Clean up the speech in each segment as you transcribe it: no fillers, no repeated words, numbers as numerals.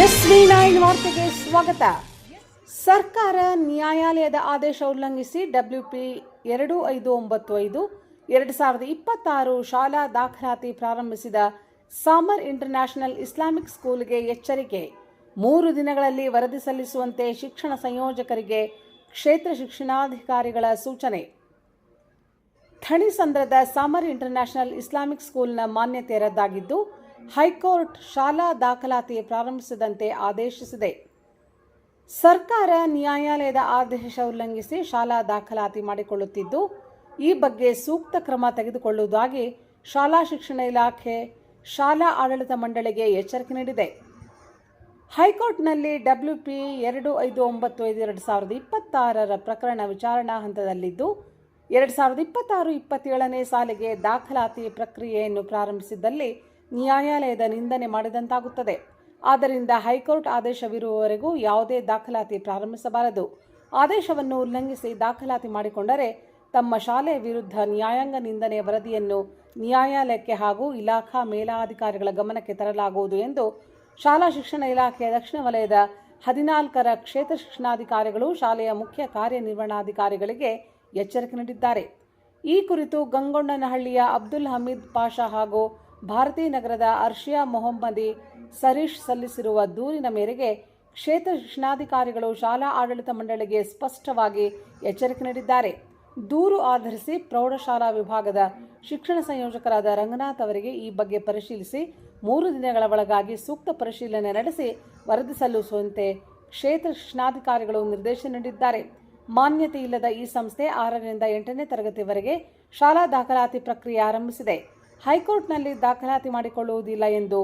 SV9 ವಾರ್ತೆಗೆ ಸ್ವಾಗತ. ಸರ್ಕಾರ ನ್ಯಾಯಾಲಯದ ಆದೇಶ ಉಲ್ಲಂಘಿಸಿ WP 2595 2026 ಶಾಲಾ ದಾಖಲಾತಿ ಪ್ರಾರಂಭಿಸಿದ ಸಾಮರ್ ಇಂಟರ್ನ್ಯಾಷನಲ್ ಇಸ್ಲಾಮಿಕ್ ಸ್ಕೂಲ್ಗೆ ಎಚ್ಚರಿಕೆ. 3 ದಿನಗಳಲ್ಲಿ ವರದಿ ಸಲ್ಲಿಸುವಂತೆ ಶಿಕ್ಷಣ ಸಂಯೋಜಕರಿಗೆ ಕ್ಷೇತ್ರ ಶಿಕ್ಷಣಾಧಿಕಾರಿಗಳ ಸೂಚನೆ. ಥಣಿಸಂದ್ರದ ಸಾಮರ್ ಇಂಟರ್ನ್ಯಾಷನಲ್ ಇಸ್ಲಾಮಿಕ್ ಸ್ಕೂಲ್ನ ಮಾನ್ಯತೆ ರದ್ದಾಗಿದ್ದು, ಹೈಕೋರ್ಟ್ ಶಾಲಾ ದಾಖಲಾತಿ ಪ್ರಾರಂಭಿಸದಂತೆ ಆದೇಶಿಸಿದೆ. ಸರ್ಕಾರ ನ್ಯಾಯಾಲಯದ ಆದೇಶ ಉಲ್ಲಂಘಿಸಿ ಶಾಲಾ ದಾಖಲಾತಿ ಮಾಡಿಕೊಳ್ಳುತ್ತಿದ್ದು, ಈ ಬಗ್ಗೆ ಸೂಕ್ತ ಕ್ರಮ ತೆಗೆದುಕೊಳ್ಳುವುದಾಗಿ ಶಾಲಾ ಶಿಕ್ಷಣ ಇಲಾಖೆ ಶಾಲಾ ಆಡಳಿತ ಮಂಡಳಿಗೆ ಎಚ್ಚರಿಕೆ ನೀಡಿದೆ. ಹೈಕೋರ್ಟ್ನಲ್ಲಿ WP 2595 2026 ಪ್ರಕರಣ ವಿಚಾರಣಾ ಹಂತದಲ್ಲಿದ್ದು, 2026-27ನೇ ಸಾಲಿಗೆ ದಾಖಲಾತಿ ಪ್ರಕ್ರಿಯೆಯನ್ನು ಪ್ರಾರಂಭಿಸಿದ್ದಲ್ಲಿ ನ್ಯಾಯಾಲಯದ ನಿಂದನೆ ಮಾಡಿದಂತಾಗುತ್ತದೆ. ಆದ್ದರಿಂದ ಹೈಕೋರ್ಟ್ ಆದೇಶವಿರುವವರೆಗೂ ಯಾವುದೇ ದಾಖಲಾತಿ ಪ್ರಾರಂಭಿಸಬಾರದು. ಆದೇಶವನ್ನು ಉಲ್ಲಂಘಿಸಿ ದಾಖಲಾತಿ ಮಾಡಿಕೊಂಡರೆ ತಮ್ಮ ಶಾಲೆಯ ವಿರುದ್ಧ ನ್ಯಾಯಾಂಗ ನಿಂದನೆ ವರದಿಯನ್ನು ನ್ಯಾಯಾಲಯಕ್ಕೆ ಹಾಗೂ ಇಲಾಖಾ ಮೇಲಾಧಿಕಾರಿಗಳ ಗಮನಕ್ಕೆ ತರಲಾಗುವುದು ಎಂದು ಶಾಲಾ ಶಿಕ್ಷಣ ಇಲಾಖೆಯ ದಕ್ಷಿಣ ವಲಯದ 14 ಕ್ಷೇತ್ರ ಶಿಕ್ಷಣಾಧಿಕಾರಿಗಳು ಶಾಲೆಯ ಮುಖ್ಯ ಕಾರ್ಯನಿರ್ವಹಣಾಧಿಕಾರಿಗಳಿಗೆ ಎಚ್ಚರಿಕೆ ನೀಡಿದ್ದಾರೆ. ಈ ಕುರಿತು ಗಂಗೊಂಡನಹಳ್ಳಿಯ ಅಬ್ದುಲ್ ಹಮೀದ್ ಪಾಷಾ ಹಾಗೂ ಭಾರತೀ ನಗರದ ಅರ್ಷಿಯಾ ಮೊಹಮ್ಮದಿ ಸರೀಶ್ ಸಲ್ಲಿಸಿರುವ ದೂರಿನ ಮೇರೆಗೆ ಕ್ಷೇತ್ರ ಶಿಕ್ಷಣಾಧಿಕಾರಿಗಳು ಶಾಲಾ ಆಡಳಿತ ಮಂಡಳಿಗೆ ಸ್ಪಷ್ಟವಾಗಿ ಎಚ್ಚರಿಕೆ ನೀಡಿದ್ದಾರೆ. ದೂರು ಆಧರಿಸಿ ಪ್ರೌಢಶಾಲಾ ವಿಭಾಗದ ಶಿಕ್ಷಣ ಸಂಯೋಜಕರಾದ ರಂಗನಾಥ್ ಅವರಿಗೆ ಈ ಬಗ್ಗೆ ಪರಿಶೀಲಿಸಿ 3 ದಿನಗಳ ಒಳಗಾಗಿ ಸೂಕ್ತ ಪರಿಶೀಲನೆ ನಡೆಸಿ ವರದಿ ಸಲ್ಲಿಸುವಂತೆ ಕ್ಷೇತ್ರ ಶಿಕ್ಷಣಾಧಿಕಾರಿಗಳು ನಿರ್ದೇಶನ ನೀಡಿದ್ದಾರೆ. ಮಾನ್ಯತೆ ಇಲ್ಲದ ಈ ಸಂಸ್ಥೆ 6ರಿಂದ 8ನೇ ತರಗತಿವರೆಗೆ ಶಾಲಾ ದಾಖಲಾತಿ ಪ್ರಕ್ರಿಯೆ ಆರಂಭಿಸಿದೆ. ಹೈಕೋರ್ಟ್ನಲ್ಲಿ ದಾಖಲಾತಿ ಮಾಡಿಕೊಳ್ಳುವುದಿಲ್ಲ ಎಂದು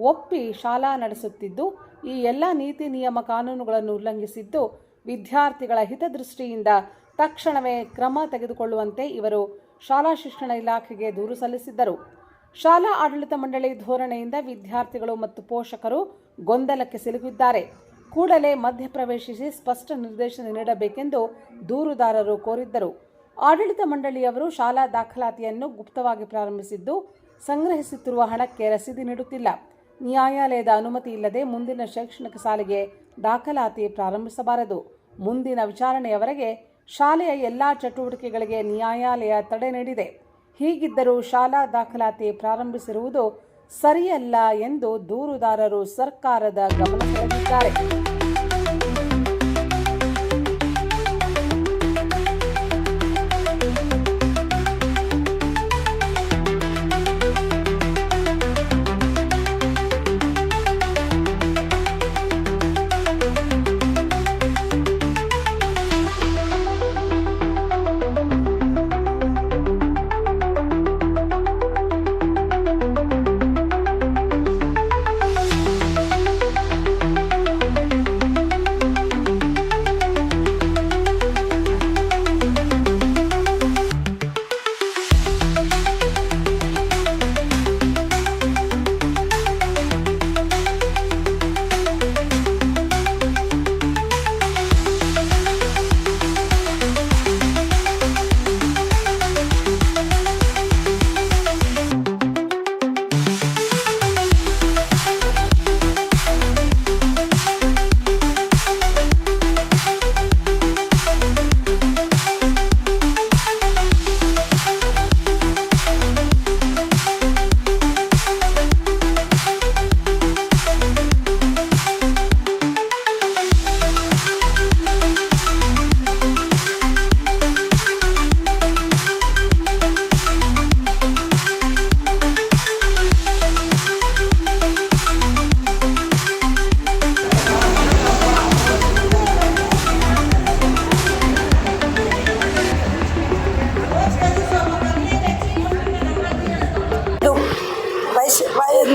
ಒಪ್ಪಿ ಶಾಲಾ ನಡೆಸುತ್ತಿದ್ದು, ಈ ಎಲ್ಲ ನೀತಿ ನಿಯಮ ಕಾನೂನುಗಳನ್ನು ಉಲ್ಲಂಘಿಸಿದ್ದು, ವಿದ್ಯಾರ್ಥಿಗಳ ಹಿತದೃಷ್ಟಿಯಿಂದ ತಕ್ಷಣವೇ ಕ್ರಮ ತೆಗೆದುಕೊಳ್ಳುವಂತೆ ಇವರು ಶಾಲಾ ಶಿಕ್ಷಣ ಇಲಾಖೆಗೆ ದೂರು ಸಲ್ಲಿಸಿದ್ದರು. ಶಾಲಾ ಆಡಳಿತ ಮಂಡಳಿ ಧೋರಣೆಯಿಂದ ವಿದ್ಯಾರ್ಥಿಗಳು ಮತ್ತು ಪೋಷಕರು ಗೊಂದಲಕ್ಕೆ ಸಿಲುಕಿದ್ದಾರೆ. ಕೂಡಲೇ ಮಧ್ಯಪ್ರವೇಶಿಸಿ ಸ್ಪಷ್ಟ ನಿರ್ದೇಶನ ನೀಡಬೇಕೆಂದು ದೂರುದಾರರು ಕೋರಿದ್ದರು. ಆಡಳಿತ ಮಂಡಳಿಯವರು ಶಾಲಾ ದಾಖಲಾತಿಯನ್ನು ಗುಪ್ತವಾಗಿ ಪ್ರಾರಂಭಿಸಿದ್ದು, ಸಂಗ್ರಹಿಸುತ್ತಿರುವ ಹಣಕ್ಕೆ ರಸೀದಿ ನೀಡುತ್ತಿಲ್ಲ. ನ್ಯಾಯಾಲಯದ ಅನುಮತಿ ಇಲ್ಲದೆ ಮುಂದಿನ ಶೈಕ್ಷಣಿಕ ಸಾಲಿಗೆ ದಾಖಲಾತಿ ಪ್ರಾರಂಭಿಸಬಾರದು. ಮುಂದಿನ ವಿಚಾರಣೆಯವರೆಗೆ ಶಾಲೆಯ ಎಲ್ಲ ಚಟುವಟಿಕೆಗಳಿಗೆ ನ್ಯಾಯಾಲಯ ತಡೆ ನೀಡಿದೆ. ಹೀಗಿದ್ದರೂ ಶಾಲಾ ದಾಖಲಾತಿ ಪ್ರಾರಂಭಿಸಿರುವುದು ಸರಿಯಲ್ಲ ಎಂದು ದೂರುದಾರರು ಸರ್ಕಾರದ ಗಮನ ಸೆಳೆದಿದ್ದಾರೆ.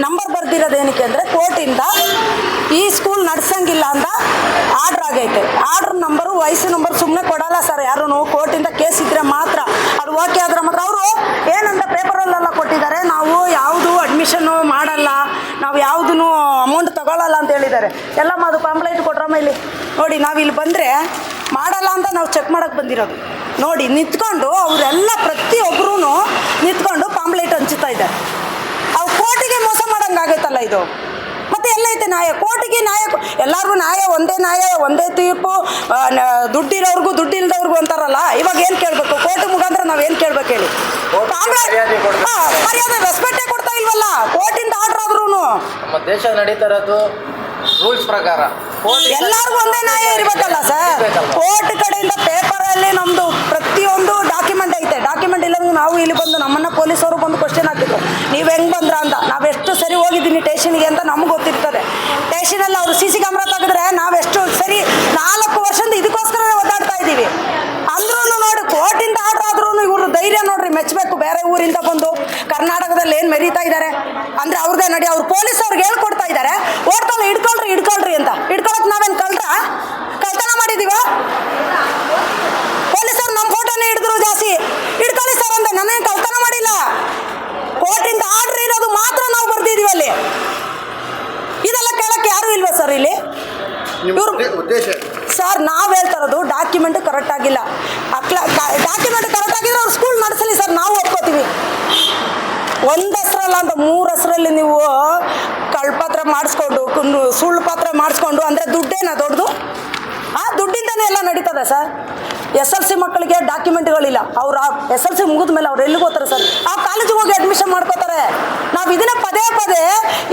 ನಂಬರ್ ಬರ್ದಿರೋದೇನಕ್ಕೆ ಅಂದರೆ ಕೋರ್ಟಿಂದ ಈ ಸ್ಕೂಲ್ ನಡೆಸಂಗಿಲ್ಲ ಅಂತ ಆರ್ಡ್ರ್ ಆಗೈತೆ. ಆರ್ಡ್ರ್ ನಂಬರು ವಯಸ್ಸು ನಂಬರ್ ಸುಮ್ಮನೆ ಕೊಡಲ್ಲ ಸರ್ ಯಾರೂ. ಕೋರ್ಟಿಂದ ಕೇಸ್ ಇದ್ದರೆ ಮಾತ್ರ ಅದು ಓಕೆ ಆದ್ರೆ ಮಾತ್ರ. ಅವರು ಏನಂತ ಪೇಪರಲ್ಲೆಲ್ಲ ಕೊಟ್ಟಿದ್ದಾರೆ, ನಾವು ಯಾವುದು ಅಡ್ಮಿಷನ್ನು ಮಾಡಲ್ಲ, ನಾವು ಯಾವುದೂ ಅಮೌಂಟ್ ತಗೊಳ್ಳಲ್ಲ ಅಂತ ಹೇಳಿದ್ದಾರೆ. ಎಲ್ಲಮ್ಮ ಅದು ಪಾಂಪ್ಲೇಟ್ ಕೊಟ್ರಮ್ಮ ಇಲ್ಲಿ ನೋಡಿ. ನಾವು ಇಲ್ಲಿ ಬಂದರೆ ಮಾಡಲ್ಲ ಅಂತ ನಾವು ಚೆಕ್ ಮಾಡೋಕ್ಕೆ ಬಂದಿರೋದು ನೋಡಿ. ನಿಂತ್ಕೊಂಡು ಅವರೆಲ್ಲ ಪ್ರತಿಯೊಬ್ಬರೂ ನಿಂತ್ಕೊಂಡು ಪಾಂಪ್ಲೇಟ್ ಹಂಚುತ್ತಾ ಇದ್ದಾರೆ. ಅವ್ರು ಕೋರ್ಟಿಗೆ ಮೋಸ ಮಾಡೋಂಗಾಗೈತಲ್ಲ ಇದು. ಮತ್ತು ಎಲ್ಲ ಐತೆ ನ್ಯಾಯ, ಕೋರ್ಟಿಗೆ ನ್ಯಾಯ, ಎಲ್ಲರಿಗೂ ನ್ಯಾಯ ಒಂದೇ ನ್ಯಾಯ ಒಂದೇ ತೀರ್ಪು, ದುಡ್ಡಿರೋರ್ಗೂ ದುಡ್ಡಿಲ್ದವ್ರಿಗೂ ಅಂತಾರಲ್ಲ. ಇವಾಗ ಏನು ಕೇಳಬೇಕು ಕೋರ್ಟ್ ಮುಖಾಂತರ ನಾವು ಏನು ಕೇಳ್ಬೇಕು ಹೇಳಿ? ಮರ್ಯಾದೆ ರೆಸ್ಪೆಕ್ಟೇ ಕೊಡ್ತಾ ಇಲ್ವಲ್ಲ. ಕೋರ್ಟಿಂದ ಆರ್ಡರ್ ಆದ್ರೂ ನಮ್ಮ ದೇಶ ನಡೀತಾ ಇರೋದು ರೂಲ್ಸ್ ಪ್ರಕಾರ. ಎಲ್ಲರಿಗೂ ಒಂದೇ ನ್ಯಾಯ ಇರ್ಬೇಕಲ್ಲ ಸರ್. ಕೋರ್ಟ್ ಕಡೆಯಿಂದ ಪೇಪರಲ್ಲಿ ನಮ್ಮದು ಪ್ರತಿಯೊಂದು ಡಾಕ್ಯುಮೆಂಟ್ ಐತೆ. ಡಾಕ್ಯುಮೆಂಟ್ ಇಲ್ಲಂದ್ರೆ ನಾವು ಇಲ್ಲಿ ಬಂದು ನಮ್ಮನ್ನು ಪೊಲೀಸವರು ಬಂದು ಕ್ವಶನ್ ಹಾಕಿದ್ರು, ನೀವು ಹೆಂಗೆ ಬಂದ್ರ ಅಂತ. ನಾವು ಎಷ್ಟು ಸರಿ ಹೋಗಿದ್ದೀನಿ ಟೇಷನ್ಗೆ ಅಂತ ನಮ್ಗೆ ಗೊತ್ತಿರ್ತದೆ. ಟೇಷನಲ್ಲಿ ಅವರು CC ಕ್ಯಾಮ್ರಾ ತೆಗೆದ್ರೆ ನಾವೆಷ್ಟು ಸರಿ 4 ವರ್ಷದಿಂದ ಇದಕ್ಕೋಸ್ಕರ ಓದಾಡ್ತಾ ಇದ್ದೀವಿ. ಅಂದ್ರೂ ನೋಡಿ ಕೋರ್ಟಿಂದ ಆರ್ಡರ್ ಆದ್ರೂ ಇವರು ಧೈರ್ಯ ನೋಡ್ರಿ ಮೆಚ್ಚಬೇಕು. ಬೇರೆ ಊರಿಂದ ಬಂದು ಕರ್ನಾಟಕದಲ್ಲಿ ಏನು ಮೆರೀತಾ ಇದ್ದಾರೆ ಅಂದರೆ ಅವ್ರದ್ದೇ ನಡಿ. ಅವ್ರು ಪೊಲೀಸ್ ಅವ್ರಿಗೆ ಹೇಳ್ಕೊಡ್ತಾ ಇದ್ದಾರೆ, ಓಡ್ಕೊಂಡು ಹಿಡ್ಕೊಳ್ರಿ ಅಂತ. ಹಿಡ್ಕೊಳಕ್ಕೆ ನಾವೇನು ಕಳ್ತನ ಮಾಡಿದೀವ? ಪೊಲೀಸರು ನಮ್ಮ ಫೋಟೋನೇ ಹಿಡಿದ್ರು ಜಾಸ್ತಿ. ಹಿಡ್ಕೊಳ್ಳಿ ಸರ್ ಅಂತ. ನಾನೇನು ಕಳ್ತನ ಮಾಡಿಲ್ಲ. ಕೋರ್ಟಿಂದ ಆರ್ಡರ್ ಇರೋದು ಮಾತ್ರ ನಾವು ಬರ್ದಿದೀವಿ ಅಲ್ಲಿ. ಇದೆಲ್ಲ ಕೇಳಕ್ಕೆ ಯಾರು ಇಲ್ವಾ ಸರ್ ಇಲ್ಲಿ? ಇವ್ರು ಸರ್ ನಾವು ಹೇಳ್ತಾ ಇರೋದು ಡಾಕ್ಯುಮೆಂಟ್ ಕರೆಕ್ಟ್ ಆಗಿಲ್ಲ. ಡಾಕ್ಯುಮೆಂಟ್ ಕರೆಕ್ಟ್ ಆಗಿದ್ರೆ ಅವ್ರು ಸ್ಕೂಲ್ ನಡೆಸಲಿ ಸರ್, ನಾವು ಒಪ್ಕೋತೀವಿ. 1 ಹೆಸರಲ್ಲ ಅಂತ 3 ಹೆಸರಲ್ಲಿ ನೀವು ಕಳ್ಪತ್ರ ಮಾಡಿಸ್ಕೊಂಡು ಸುಳ್ಳು ಪತ್ರ ಮಾಡಿಸ್ಕೊಂಡು ಅಂದರೆ ದುಡ್ಡೇನ ದೊಡ್ಡದು? ದುಡ್ಡಿಂದನೇ ಎಲ್ಲ ನಡೀತದೆ ಸರ್. SLC ಮಕ್ಕಳಿಗೆ ಡಾಕ್ಯುಮೆಂಟ್ಗಳಿಲ್ಲ. ಅವ್ರು SLC ಮುಗಿದ ಮೇಲೆ ಅವ್ರು ಎಲ್ಲಿಗೆ ಹೋಗ್ತಾರೆ ಸರ್? ಆ ಕಾಲೇಜಿಗೆ ಹೋಗಿ ಅಡ್ಮಿಷನ್ ಮಾಡ್ಕೋತಾರೆ. ನಾವು ಇದನ್ನ ಪದೇ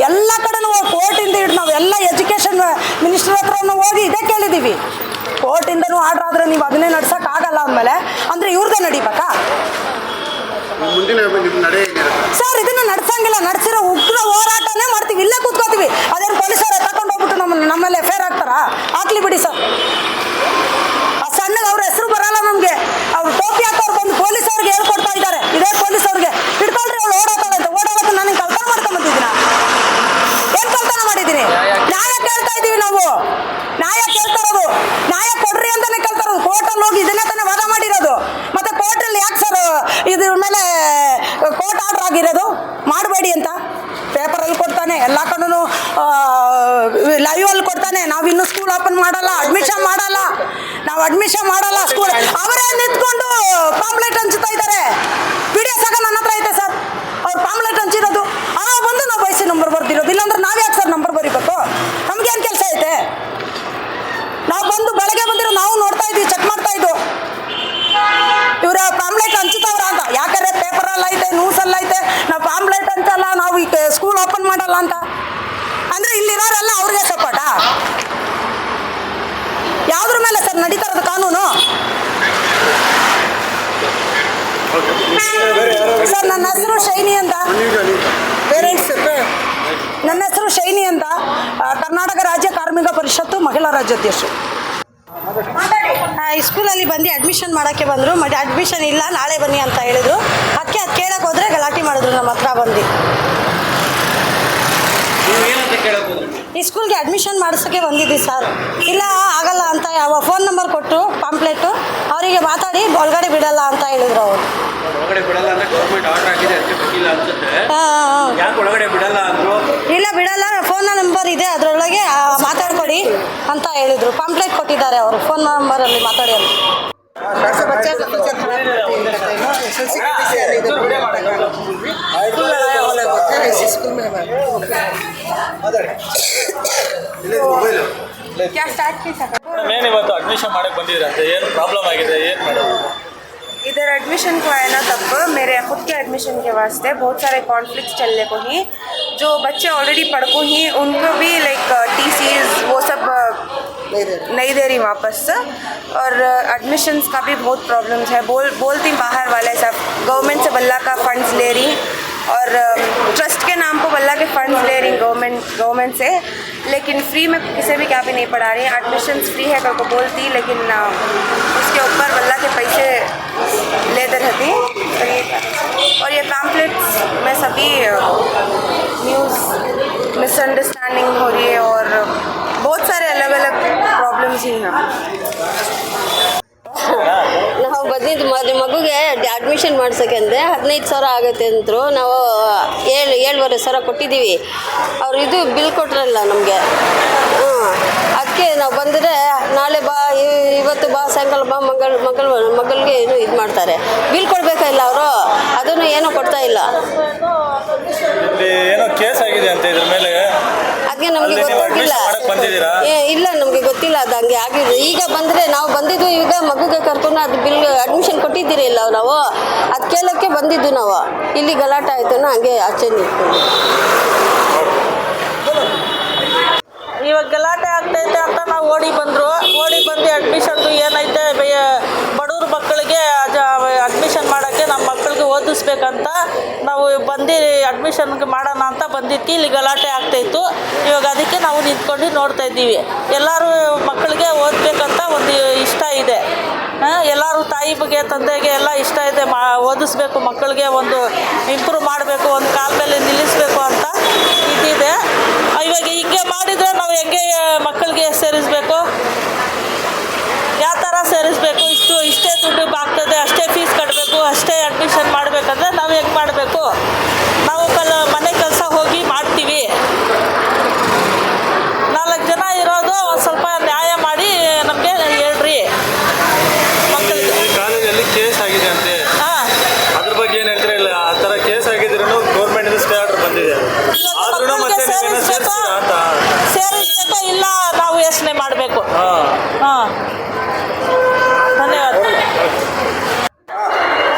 ಎಲ್ಲ ಕಡೆನೂ ಕೋರ್ಟಿಂದ ಹಿಡಿದು ನಾವು ಎಲ್ಲ ಎಜುಕೇಷನ್ ಮಿನಿಸ್ಟರ್ ಹತ್ರನೂ ಹೋಗಿ ಇದೇ ಕೇಳಿದ್ದೀವಿ. ಕೋರ್ಟಿಂದನೂ ಆರ್ಡರ್ ಆದರೆ ನೀವು ಅದನ್ನೇ ನಡ್ಸೋಕ್ಕಾಗಲ್ಲ ಅಂದಮೇಲೆ ಅಂದರೆ ಇವ್ರದ್ದೇ ನಡಿಬೇಕಾ ಸರ್? ಇದನ್ನು ನಡ್ಸಂಗಿಲ್ಲ. ನಡ್ಸಿರೋ ಉಗ್ರ ಹೋರಾಟನೇ ಮಾಡ್ತೀವಿ, ಇಲ್ಲೇ ಕೂತ್ಕೋತೀವಿ. ಅದೇನು ಪೊಲೀಸರೇ ತಗೊಂಡು ಹೋಗ್ಬಿಟ್ಟು ನಮ್ಮಲ್ಲಿ FIR ಹಾಕ್ತಾರಾ? ಹಾಕ್ಲಿ ಬಿಡಿ ಸರ್. ಸಣ್ಣಗೆ ಅವ್ರ ಹೆಸರು ಬರಲ್ಲ ನಮಗೆ. ಅವ್ರು ಟೋಪಿ ಹಾಕೋರು ಬಂದು ಪೊಲೀಸವ್ರಿಗೆ ಹೇಳ್ಕೊಡ್ತಾ ಇದ್ದಾರೆ. ಇದೇ ಪೊಲೀಸವ್ರಿಗೆ ಹಿಡ್ಕೊಳ್ರಿ ಅವ್ಳು ಓಡಾಡ್ತಾಳೆ ಅಂತ. ಓಡಾಡೋದು ನಾನು ಕಳ್ತನ ಮಾಡ್ಕೊಂಬಂದಿದ್ದೀನ? ಏನು ಕಳ್ತನ ಮಾಡಿದ್ದೀನಿ? ನ್ಯಾಯ ಕೇಳ್ತಾ ಇದ್ದೀವಿ ನಾವು. ನ್ಯಾಯ ಕೇಳ್ತಾ ಇರೋದು, ನ್ಯಾಯ ಕೊಡ್ರಿ ಅಂತಾನೆ ಕೇಳ್ತಾ ಇರೋದು. ಕೋರ್ಟಲ್ಲಿ ಹೋಗಿ ಇದನ್ನೇ ತಾನೇ ವಾದ ಮಾಡಿರೋದು. ಮತ್ತೆ ಕೋರ್ಟಲ್ಲಿ ಯಾಕೆ ಸರ್ ಇದ್ರ ಮೇಲೆ ಕೋರ್ಟ್ ಆರ್ಡರ್ ಆಗಿರೋದು? ಮಾಡಬೇಡಿ ಅಂತ ಪೇಪರಲ್ಲಿ ಕೊಡ್ತಾನೆ, ಎಲ್ಲ ಕಡೆನೂ ಲೈವಲ್ಲಿ ಕೊಡ್ತಾನೆ. ನಾವಿನ್ನೂ ಸ್ಕೂಲ್ ಓಪನ್ ಮಾಡಲ್ಲ, ಅಡ್ಮಿಷನ್ ಮಾಡಲ್ಲ, ನಾವು ಅಡ್ಮಿಷನ್ ಮಾಡಲ್ಲ ಸ್ಕೂಲ್. ಅವರೇ ನಿಂತ್ಕೊಂಡು ಪಾಂಪ್ಲೆಟ್ ಹಂಚ್ತಾ ಇದ್ದಾರೆ. ವಿಡಿಯೋ ಸಹ ನನ್ನ ಹತ್ರ ಐತೆ ಸರ್. ಅವ್ರು ಪಾಂಪ್ಲೆಟ್ ಹಂಚಿರೋದು ಬಂದು ನಾವು ವಯಸ್ಸು ನಂಬರ್ ಬರ್ದಿರೋದು. ಇಲ್ಲಾಂದ್ರೆ ನಾವು ಯಾಕೆ ಸರ್ ನಂಬರ್ ಬರೀಬೇಕು? ನಮ್ಗೇನು ಕೆಲಸ ಐತೆ? ನಾವು ಬಂದು ಬೆಳಗ್ಗೆ ಬಂದಿರೋ ನಾವು ನೋಡ್ತಾ ಇದ್ವಿ, ಚೆಕ್ ಮಾಡ್ತಾ ಇದ್ವು. ಇವ್ರ ಪಾಂಪ್ಲೆಟ್ ಹಂಚುತ್ತವ್ರ ಅಂತ. ಯಾಕಂದ್ರೆ ಪೇಪರಲ್ಲಿ ಐತೆ, ನ್ಯೂಸಲ್ಲಿ ಐತೆ. ನಾವು ಪಾಂಪ್ಲೆಟ್ ಹಂಚಲ್ಲ, ನಾವು ಈಗ ಸ್ಕೂಲ್ ಓಪನ್ ಮಾಡಲ್ಲ ಅಂತ ಅಂದರೆ ಇಲ್ಲಿರೋರೆಲ್ಲ ಅವ್ರಿಗೆ ಸಪೋರ್ಟಾ? ಯಾವುದ್ರ ಮೇಲೆ ಸರ್ ನಡೀತಾ ಇರೋದು ಕಾನೂನು? ಸರ್ ನನ್ನ ಹೆಸರು ಶೈನಿ ಅಂತ. ನನ್ನ ಹೆಸರು ಶೈನಿ ಅಂತ, ಕರ್ನಾಟಕ ರಾಜ್ಯ ಕಾರ್ಮಿಕ ಪರಿಷತ್ತು ಮಹಿಳಾ ರಾಜ್ಯಾಧ್ಯಕ್ಷರು. ಈ ಸ್ಕೂಲಲ್ಲಿ ಬಂದು ಅಡ್ಮಿಷನ್ ಮಾಡೋಕ್ಕೆ ಬಂದರು. ಅಡ್ಮಿಷನ್ ಇಲ್ಲ, ನಾಳೆ ಬನ್ನಿ ಅಂತ ಹೇಳಿದರು. ಅದಕ್ಕೆ ಅದು ಕೇಳಕ್ಕೆ ಹೋದರೆ ಗಲಾಟೆ ಮಾಡಿದ್ರು ನಮ್ಮ ಹತ್ರ ಬಂದು. ಈ ಸ್ಕೂಲ್ಗೆ ಅಡ್ಮಿಷನ್ ಮಾಡಿಸೋಕ್ಕೆ ಬಂದಿದ್ದೀವಿ ಸರ್. ಇಲ್ಲ ಆಗಲ್ಲ ಅಂತ ಫೋನ್ ನಂಬರ್ ಕೊಟ್ಟು ಪಾಂಪ್ಲೆಟು ಅವರಿಗೆ ಮಾತಾಡಿ ಒಳಗಡೆ ಬಿಡಲ್ಲ ಅಂತ ಹೇಳಿದ್ರು ಅವರು. ಇಲ್ಲ ಬಿಡಲ್ಲ, ಫೋನ್ ನಂಬರ್ ಇದೆ ಅದರೊಳಗೆ ಮಾತಾಡ್ಕೊಡಿ ಅಂತ ಹೇಳಿದರು. ಪಾಂಪ್ಲೆಟ್ ಕೊಟ್ಟಿದ್ದಾರೆ ಅವರು, ಫೋನ್ ನಂಬರಲ್ಲಿ ಮಾತಾಡಿ ಅಂತ. ಇವತ್ತು ಅಡ್ಮಿಷನ್ ಮಾಡಕ್ಕೆ ಬಂದಿದ್ರಂತೆ, ಏನು ಪ್ರಾಬ್ಲಮ್ ಆಗಿದೆ, ಏನು ಮೇಡಮ್? इधर एडमिशन को आया ना तब मेरे खुद के एडमिशन के वास्ते बहुत सारे कॉन्फ्लिक्ट्स चलने को ही, जो बच्चे ऑलरेडी पढ़ को ही उनको भी लाइक TCs वो सब नहीं दे रही वापस. और एडमिशन्स का भी बहुत प्रॉब्लम्स है. बोलती बाहर वाले सब गवर्नमेंट से बल्ला का फंड्स ले रही और ट्रस्ट के नाम पर बल्ला के फंड्स ले रही गवर्नमेंट से, लेकिन फ्री में किसी भी क्या भी नहीं पढ़ा रही. एडमिशन्स फ्री है कल को बोलती, लेकिन उसके ऊपर बल्ला के पैसे लेते रहती. और ये पैम्पलेट्स में सभी न्यूज़ मिसअंडरस्टैंडिंग हो रही है और बहुत सारे अलग अलग प्रॉब्लम्स ही हैं. ನಾವು ಬಂದಿದ್ದು ಮಗುಗೆ ಅಡ್ಮಿಷನ್ ಮಾಡ್ಸೋಕ್ಕೆ ಅಂದರೆ 15,000 ಆಗುತ್ತೆ ಅಂದರು. ನಾವು 7,500 ಕೊಟ್ಟಿದ್ದೀವಿ. ಅವರು ಇದು ಬಿಲ್ ಕೊಟ್ರಲ್ಲ ನಮಗೆ. ಅದಕ್ಕೆ ನಾವು ಬಂದರೆ ನಾಳೆ ಬಾ, ಇವತ್ತು ಬಾ, ಸಾಯಂಕಾಲ ಬಾ, ಮಗಳಿಗೆ ಇದು ಮಾಡ್ತಾರೆ. ಬಿಲ್ ಕೊಡಬೇಕಿಲ್ಲ ಅವರು, ಅದನ್ನು ಏನೂ ಕೊಡ್ತಾ ಇಲ್ಲ. ಏನೋ ಕೇಸ್ ಆಗಿದೆ ಅಂತ ಇದ್ರ ಮೇಲೆ. ಅದಕ್ಕೆ ನಮಗೆ ಅಲ್ಲಿ ನೀವು ಗೊತ್ತಿಲ್ಲ admission ಮಾಡಕ್ ಬಂದಿದ್ದೀರಾ? ಇಲ್ಲ ನಮಗೆ ಗೊತ್ತಿಲ್ಲ ಅದು ಹಂಗೆ ಆಗಿದೆ. ಈಗ ಬಂದರೆ ನಾವು ಬಂದಿದ್ದು ಈಗ ಮಗುಗೆ ಕರ್ಕೊಂಡು ಅದು ಬಿಲ್ ಅಡ್ಮಿಷನ್ ಕೊಟ್ಟಿದ್ದೀರಿ ಇಲ್ಲ ನಾವು ಅದು ಕೇಳೋಕ್ಕೆ ಬಂದಿದ್ದು ನಾವು. ಇಲ್ಲಿ ಗಲಾಟೆ ಆಯ್ತು ಹಂಗೆ ಆಚೆ ನಿಂತ್ಕೊಂಡು. ಇವಾಗ ಗಲಾಟೆ ಆಗ್ತೈತೆ ಅಂತ ನಾವು ಓಡಿ ಬಂದು ಅಡ್ಮಿಷನ್ದು ಏನೈತೆ ಬಡವ್ರ ಮಕ್ಕಳಿಗೆ ಅಡ್ಮಿಷನ್ ಮಾಡೋಕ್ಕೆ ನಮ್ಮ ಮಕ್ಕಳಿಗೆ ಓದಿಸ್ಬೇಕಂತ ನಾವು ಬಂದು ಅಡ್ಮಿಷನ್ಗೆ ಮಾಡೋಣ ಅಂತ ಬಂದಿತ್ತು. ಇಲ್ಲಿ ಗಲಾಟೆ ಆಗ್ತಾಯಿತ್ತು. ಇವಾಗ ಅದಕ್ಕೆ ನಾವು ನಿಂತ್ಕೊಂಡು ನೋಡ್ತಾ ಇದ್ದೀವಿ. ಎಲ್ಲರೂ ಮಕ್ಕಳಿಗೆ ಓದಬೇಕಂತ ಒಂದು ಇಷ್ಟ ಇದೆ. ಎಲ್ಲರೂ ತಾಯಿ ಬಗ್ಗೆ ತಂದೆಗೆ ಎಲ್ಲ ಇಷ್ಟ ಇದೆ. ಓದಿಸ್ಬೇಕು ಮಕ್ಕಳಿಗೆ, ಒಂದು ಇಂಪ್ರೂವ್ ಮಾಡಬೇಕು, ಒಂದು ಕಾಲ ಮೇಲೆ ನಿಲ್ಲಿಸಬೇಕು ಅಂತ ಇದಿದೆ. ಇವಾಗ ಹಿಂಗೆ ಮಾಡಿದರೆ ನಾವು ಹೆಂಗೆ ಮಕ್ಕಳಿಗೆ ಸೇರಿಸಬೇಕು, ಯಾವ ಥರ ಸೇರಿಸಬೇಕು? ಇಷ್ಟೇ ದುಡ್ಡು ಆಗ್ತದೆ, ಅಷ್ಟೇ ಫೀಸ್ ಕಟ್ಟಬೇಕು, ಅಷ್ಟೇ ಅಡ್ಮಿಷನ್ ಮಾಡಬೇಕಂದ್ರೆ ನಾವು ಹೆಂಗೆ ಮಾಡಬೇಕು? ನಾವು ಮನೆ ಕೆಲಸ ಹೋಗಿ ಮಾಡ್ತೀವಿ. 4 ಜನ ಇರೋದು ಒಂದು ಸ್ವಲ್ಪ ನ್ಯಾಯ ಮಾಡಿ ನಮಗೆ ಹೇಳ್ರಿ ಮಕ್ಕಳಿಗೆ. ಈ ಕಾಲೇಜಲ್ಲಿ ಕೇಸ್ ಆಗಿದೆ ಅಂತೆ, ಹಾಂ, ಅದ್ರ ಬಗ್ಗೆ ಏನು ಹೇಳ್ತಾರೆ? ಇಲ್ಲ ಆ ಥರ ಕೇಸ್ ಆಗಿದ್ರು ಗೌರ್ಮೆಂಟಿಂದ ಸ್ಟೇ ಆರ್ಡರ್ ಬಂದಿದೆ, ಆದ್ರೂ ಮತ್ತೆ ನೀವೇನೋ ಸೇರಿಸ್ತೀರಾ ಅಂತ? ಸೇರಿಸ್ಬೇಕೋ ಇಲ್ಲ ನಾವು ಯೋಚನೆ ಮಾಡಬೇಕು. ಹಾಂ, ಹಾಂ, धन्यवाद.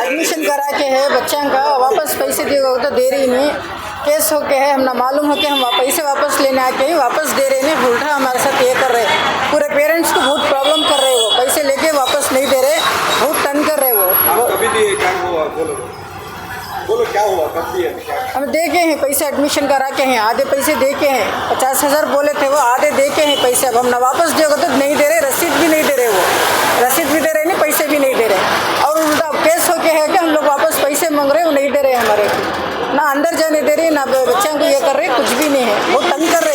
एडमिशन करा के है बच्चा का वापस पैसे दिए तो दे रही नहीं. केस हो के है, हम ना मालूम हो के हम पैसे वापस लेने आके ही वापस दे रहे नहीं. उल्टा हमारे साथ ये कर रहे. पूरे पेरेंट्स को बहुत प्रॉब्लम कर रहे. वो पैसे लेके वापस नहीं दे रहे, बहुत तंग कर रहे. वो कभी दिए क्या हुआ? बोलो क्या हुआ, कब दिए? हम दे के हैं पैसे, एडमिशन करा के हैं, आधे पैसे दे के हैं. 50,000 बोले थे, वो आधे दे के हैं पैसे. अब हम ना वापस देगा तो नहीं दे रहे, रसीद भी नहीं दे रहे. वो रसीद भी दे रहे नहीं, पैसे भी नहीं दे रहे. और उल्टा केस हो के है कि हम लोग वापस पैसे मांग रहे, वो नहीं दे रहे हमारे. ना अंदर जाने दे रहे, ना बच्चों को ये कर रहे, कुछ भी नहीं है. वो तंग कर रहे.